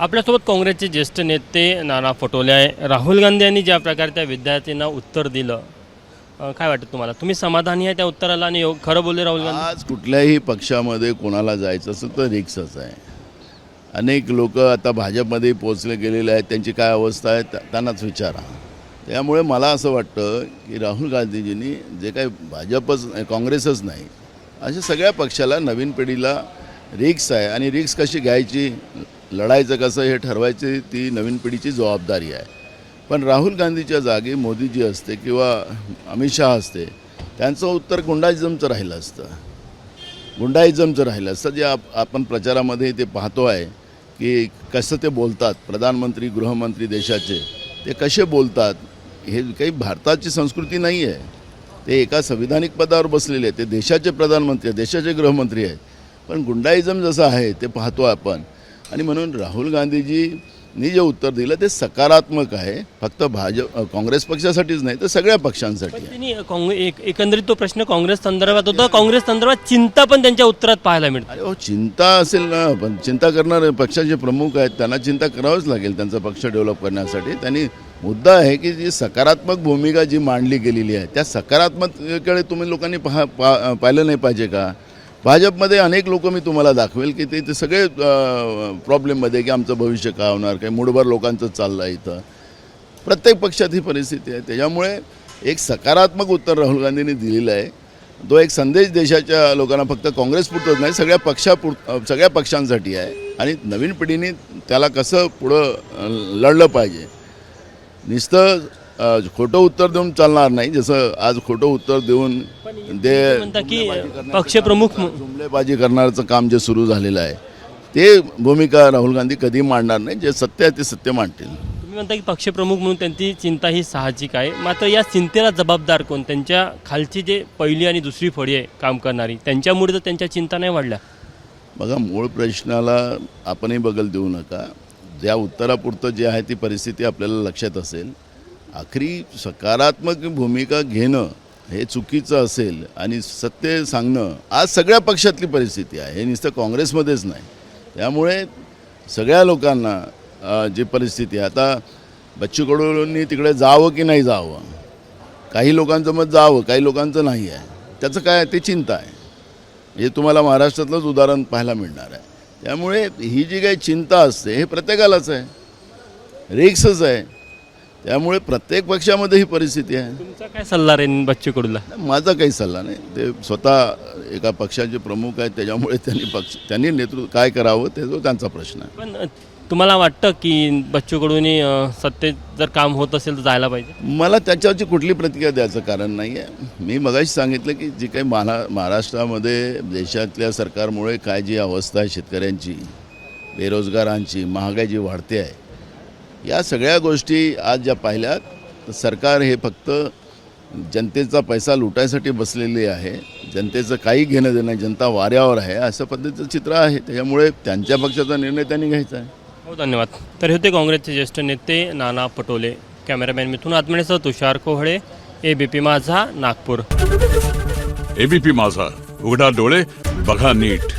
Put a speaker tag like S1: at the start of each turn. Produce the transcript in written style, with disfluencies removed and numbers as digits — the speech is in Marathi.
S1: आपल्यासोबत काँग्रेसचे ज्येष्ठ नेते नाना पटोले आहे. राहुल गांधी यांनी ज्या प्रकारे त्या विद्यार्थ्यांना उत्तर दिलं, काय वाटतं तुम्हाला? तुम्ही समाधानी आहे त्या उत्तराला? आणि खरं बोलले राहुल गांधी?
S2: आज कुठल्याही पक्षामध्ये कोणाला जायचं असेल तर रिक्सच आहे. अनेक लोक आता भाजपमध्ये पोचले गेलेले आहेत, त्यांची काय अवस्था आहे त्यांनाच विचारा. त्यामुळे मला असं वाटतं की राहुल गांधीजींनी जे काही भाजपच काँग्रेसच नाही, अशा सगळ्या पक्षाला, नवीन पिढीला रिक्स आहे आणि रिक्स कशी घ्यायची, लढायचं कसं हे ठरवायची ती नवीन पिढीची जबाबदारी आहे. पण राहुल गांधीच्या जागी मोदीजी असते किंवा अमित शहा असते, त्यांचं उत्तर गुंडाइझमचं राहिलं असतं. गुंडाइझमचं राहिलं असतं. जे आपण प्रचारामध्ये ते पाहतो आहे की कसं ते बोलतात, प्रधानमंत्री गृहमंत्री देशाचे ते कसे बोलतात, हे काही भारताची संस्कृती नाही आहे. ते एका संविधानिक पदावर बसलेले आहेत, ते देशाचे प्रधानमंत्री आहेत, देशाचे गृहमंत्री आहेत. पण गुंडाइझम जसं आहे ते पाहतो आपण. आणि म्हणून राहुल गांधीजींनी जे उत्तर दिलं ते सकारात्मक आहे, फक्त काँग्रेस पक्षासाठीच नाही तर सगळ्या पक्षांसाठी आहे.
S1: त्यांनी एकंदरीत तो प्रश्न काँग्रेस संदर्भात होता. काँग्रेस संदर्भात चिंता पण त्यांच्या उत्तरात पाहायला मिळते.
S2: अरे हो, चिंता असेल ना, पण चिंता करणारे पक्षाचे प्रमुख आहेत, त्यांना चिंता करावंच लागेल त्यांचा पक्ष डेव्हलप करण्यासाठी. त्यांनी मुद्दा आहे की जी सकारात्मक भूमिका जी मांडली गेलेली आहे त्या सकारात्मककडे तुम्ही लोकांनी पाहिलं नाही पाहिजे का? भाजपमध्ये अनेक लोक मी तुम्हाला दाखवेल की ते सगळे प्रॉब्लेममध्ये की आमचं भविष्य काय होणार, काही मूडभर लोकांचं चाललं आहे. इथं प्रत्येक पक्षात ही परिस्थिती आहे. त्याच्यामुळे एक सकारात्मक उत्तर राहुल गांधींनी दिलेलं आहे. तो एक संदेश देशाच्या लोकांना, फक्त काँग्रेसपुरतंच नाही, सगळ्या पक्षांसाठी आहे. आणि नवीन पिढीने त्याला कसं पुढं लढलं पाहिजे. नुसतं खोटं उत्तर देऊन चालणार नाही. जसं आज खोटं उत्तर देऊन
S1: म्हणता की पक्षप्रमुख
S2: जुमलेबाजी करण्याचं काम जे सुरू झालेलं आहे ते भूमिका राहुल गांधी कधी मांडणार नाही. जे सत्य आहे ते सत्य मांडतील.
S1: तुम्ही म्हणता की पक्षप्रमुख म्हणून त्यांची चिंता ही साहजिक आहे. मात्र या चिंतेला जबाबदार कोण? त्यांच्या खालची जे पहिली आणि दुसरी फळी आहे काम करणारी, त्यांच्यामुळे तर त्यांच्या चिंता नाही वाढल्या.
S2: बघा, मूळ प्रश्नाला आपणही बगल देऊ नका. ज्या उत्तरापुरतं जे आहे ती परिस्थिती आपल्याला लक्षात असेल. आखरी सकारात्मक भूमिका घेणं हे चुकीचं असेल आणि सत्य सांगणं आज सगळ्या पक्षातली परिस्थिती आहे, हे नुसतं काँग्रेसमध्येच नाही. त्यामुळे सगळ्या लोकांना जी परिस्थिती आहे, आता बच्चू कडूंनी तिकडे जावं की नाही जावं, काही लोकांचं मत जावं, काही लोकांचं नाही आहे. त्याचं काय ते चिंता आहे. हे तुम्हाला महाराष्ट्रातलंच उदाहरण पाहायला मिळणार आहे. त्यामुळे ही जी काही चिंता असते हे प्रत्येकालाच आहे, रिक्सच आहे. त्यामुळे प्रत्येक पक्षामध्ये ही परिस्थिती आहे.
S1: तुमचा काय सल्ला राहील बच्चू कडूला?
S2: माझा काही सल्ला नाही. ते स्वतः एका पक्षाचे प्रमुख आहेत, त्याच्यामुळे त्यांनी नेतृत्व काय करावं ते तो त्यांचा प्रश्न आहे.
S1: पण तुम्हाला वाटतं की बच्चू कडूंनी सत्तेत जर काम होत असेल तर जायला पाहिजे?
S2: मला त्याच्यावरची कुठली प्रतिक्रिया द्यायचं कारण नाही आहे. मी मगाशी सांगितलं की जी काही महाराष्ट्रामध्ये देशातल्या सरकारमुळे काय जी अवस्था आहे, शेतकऱ्यांची, बेरोजगारांची, महागाई जी वाढते आहे, या सगळ्या गोष्टी आज ज्या पाहिल्यात तर सरकार हे फक्त जनतेचा पैसा लुटायसाठी बसलेली आहे. जनतेचं काही घेणं देणं नाही, जनता वाऱ्यावर आहे, असं पद्धतीचं चित्र आहे. त्याच्यामुळे त्यांच्या पक्षाचा निर्णय त्यांनी घ्यायचा आहे.
S1: हो, धन्यवाद. तर हे होते काँग्रेसचे ज्येष्ठ नेते नाना पटोले. कॅमेरामॅन मिथुन आत्मनेसह तुषार कोहळे, ABP माझा, नागपूर.
S3: ABP माझा, उघडा डोळे बघा नीट.